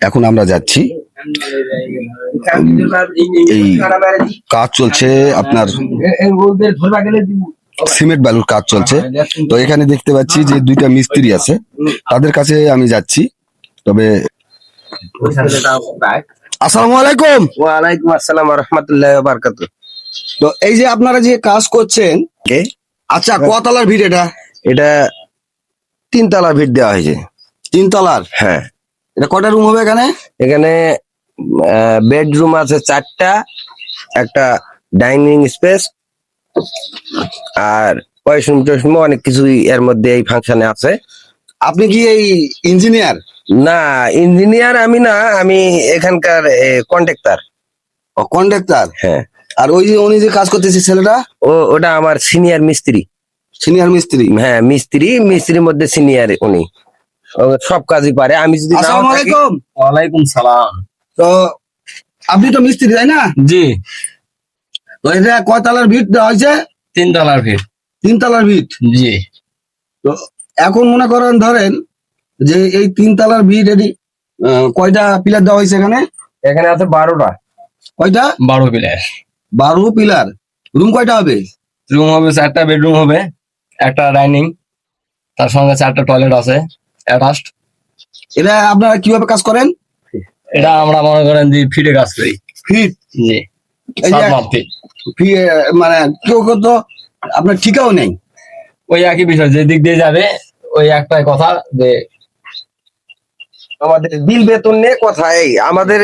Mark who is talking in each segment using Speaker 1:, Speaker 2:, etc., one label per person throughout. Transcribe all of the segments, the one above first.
Speaker 1: এখন আমরা যাচ্ছি, এই কাজ চলছে আপনার সিমেন্ট বালুর কাজ চলছে। তো এখানে দেখতে পাচ্ছি যে দুইটা মিস্ত্রি আছে, তাদের কাছে আমি যাচ্ছি। তবে আসসালামু আলাইকুম।
Speaker 2: ওয়ালাইকুম আসসালাম ওয়া রাহমাতুল্লাহি ওয়া বারাকাতুহু।
Speaker 1: তো এই যে আপনারা যে কাজ করছেন, আচ্ছা কতলার ভিড় এটা?
Speaker 2: এটা 3 তলা ভিট দেওয়া হয়েছে।
Speaker 1: 3 তলার?
Speaker 2: হ্যাঁ।
Speaker 1: এটা কয়টা রুম হবে এখানে?
Speaker 2: এখানে বেডরুম আছে 4টা, একটা ডাইনিং স্পেস আর ওয়াশরুম টশরুম অনেক কিছুই এর মধ্যে এই ফাংশনে আছে।
Speaker 1: আপনি কি এই ইঞ্জিনিয়ার?
Speaker 2: না, ইঞ্জিনিয়ার আমি না, আমি এখানকার কন্ট্রাক্টর।
Speaker 1: ও কন্ট্রাক্টর।
Speaker 2: হ্যাঁ।
Speaker 1: আর ওই যে উনি যে কাজ করতেছে ছেলেটা?
Speaker 2: ওটা আমার সিনিয়র মিস্ত্রি।
Speaker 1: সিনিয়র মিস্ত্রি?
Speaker 2: হ্যাঁ, মিস্ত্রির মধ্যে সিনিয়র উনি। ও সব কাজই পারে। আমি যদি নাও
Speaker 1: আসসালামু
Speaker 2: থাকি।
Speaker 1: আলাইকুম।
Speaker 3: ওয়ালাইকুম সালাম।
Speaker 1: তো আপনি তো মিস্ত্রি তাই না?
Speaker 3: জি,
Speaker 1: তো এটা কয় তলার ভিট দেওয়া হয়েছে?
Speaker 3: 3 তলার ভিড়।
Speaker 1: 3 তলার ভিট।
Speaker 3: জি,
Speaker 1: তো এখন মনে করেন ধরেন যে এই 3 তলার ভিট এটি কয়টা পিলার দেওয়া হয়েছে এখানে?
Speaker 2: এখানে আছে 12টা।
Speaker 1: কয়টা?
Speaker 3: 12 পিলার।
Speaker 1: 12 পিলার। রুম কয়টা হবে?
Speaker 3: রুম হবে 4টা, বেডরুম হবে, একটা ডাইনিং, তার সঙ্গে 4টা টয়লেট আছে অ্যাটাচড।
Speaker 1: এটা আপনারা কিভাবে কাজ করেন?
Speaker 3: এটা আমরা মনে করেন যে ফিটে কাজ করি।
Speaker 1: ফিট?
Speaker 3: জি,
Speaker 1: এই যে
Speaker 3: 7 মাপে।
Speaker 1: মানে কেউ কেউ তো আপনার ঠিকাও নেই।
Speaker 3: ওই একই বিষয়, যে দিক দিয়ে যাবে ওই একটাই কথা যে
Speaker 2: আমাদের বিল বেতন নিয়ে কথা। এই আমাদের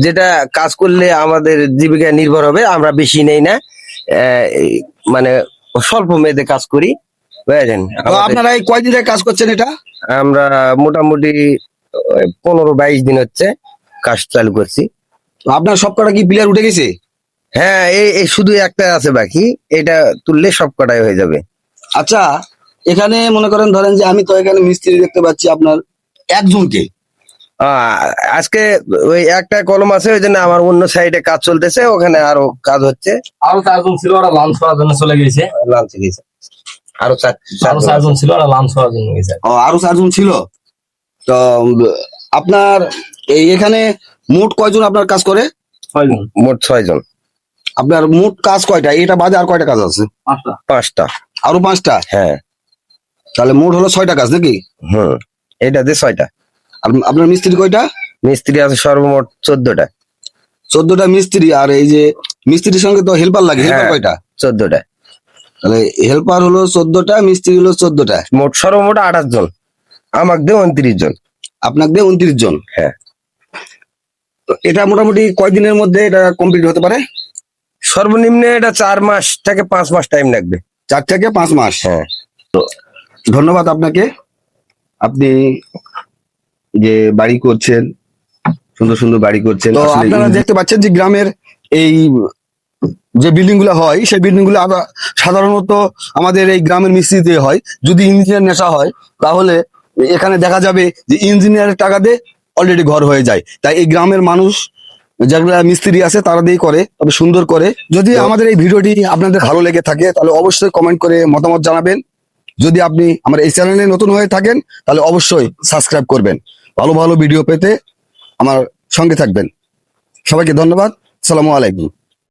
Speaker 2: যেটা কাজ করলে আমাদের জীবিকা নির্ভর হবে, আমরা বেশি নেই না। এই মানে স্বল্প মেয়াদে কাজ করি, বুঝলেন।
Speaker 1: তো আপনারা এই কয়দিন ধরে কাজ করছেন এটা?
Speaker 2: আমরা মোটামুটি 15-22 দিন হচ্ছে কাজ চালু করছি।
Speaker 1: তো আপনার সব কটা কি পিলার উঠে গেছে?
Speaker 2: হ্যাঁ, এই শুধু একটা আছে বাকি, এটা তুললে সব কটাই হয়ে যাবে।
Speaker 1: আচ্ছা, এখানে মনে করেন ধরেন যে আমি তো এখানে মিস্ত্রি দেখতে পাচ্ছি আপনার একজনকে।
Speaker 2: আজকে ওই একটা কলম আছে, ওই জন্য আমার অন্য সাইডে কাজ চলতেছে, ওখানে আরো কাজ হচ্ছে।
Speaker 3: আরো 4জন ছিল, ওরা লাঞ্চ করার জন্য চলে গেছে।
Speaker 2: লাঞ্চে গেছে। আরো
Speaker 3: আরো 4জন ছিল, ওরা লাঞ্চ করার জন্য গেছে।
Speaker 1: ও আরো 4জন ছিল। তো আপনার এই এখানে মোট কয়জন আপনার কাজ করে?
Speaker 3: 6জন।
Speaker 2: মোট 6 জন।
Speaker 1: আপনার মোট কাজ কয়টা? এটা বাদে আর কয়টা কাজ আছে?
Speaker 2: 5টা।
Speaker 1: আরো 5টা?
Speaker 2: হ্যাঁ।
Speaker 1: তাহলে মোট হলো 6টা কাজ নাকি?
Speaker 2: হুম, এটাতে 6টা।
Speaker 1: আর আপনার মিস্ত্রি কয়টা?
Speaker 2: মিস্ত্রি আছে সর্বমোট 14টা।
Speaker 1: 14টা মিস্ত্রি। আর এই যে মিস্ত্রির সঙ্গে তো হেল্পার লাগে, হেল্পার
Speaker 2: হ্যাঁ।
Speaker 1: কয়টা?
Speaker 2: 14টা।
Speaker 1: তাহলে হেল্পার হলো 14টা, মিস্ত্রি হলো 14টা।
Speaker 2: মোট সর্বমোট 28 জন। আমাকে দিয়ে 29 জন।
Speaker 1: আপনাকে দিয়ে 29 জন।
Speaker 2: হ্যাঁ।
Speaker 1: তো এটা মোটামুটি কয়দিনের মধ্যে এটা কমপ্লিট হতে পারে?
Speaker 2: সর্বনিম্ন এটা 4 মাস থেকে 5 মাস টাইম লাগবে।
Speaker 1: 4 থেকে 5 মাস।
Speaker 2: হ্যাঁ।
Speaker 1: ধন্যবাদ আপনাকে। আপনি যে বাড়ি করছেন, সুন্দর সুন্দর বাড়ি করছেন। তো আপনারা দেখতে পাচ্ছেন যে গ্রামের এই যে বিল্ডিং গুলো হয়, সেই বিল্ডিং গুলো সাধারণত আমাদের এই গ্রামের মিস্ত্রিতে হয়। যদি ইঞ্জিনিয়ার নেশা হয় তাহলে এখানে দেখা যাবে যে ইঞ্জিনিয়ারের টাকা দিয়ে অলরেডি ঘর হয়ে যায়। তাই এই গ্রামের মানুষ যারা মিস্ত্রি আছে তারা দিয়েই করে, তবে সুন্দর করে। যদি আমাদের এই ভিডিওটি আপনাদের ভালো লেগে থাকে তাহলে অবশ্যই কমেন্ট করে মতামত জানাবেন। যদি আপনি আমার এই চ্যানেলে নতুন হয়ে থাকেন তাহলে অবশ্যই সাবস্ক্রাইব করবেন। ভালো ভালো ভিডিও পেতে আমার সঙ্গে থাকবেন। সবাইকে ধন্যবাদ। আসসালামু আলাইকুম।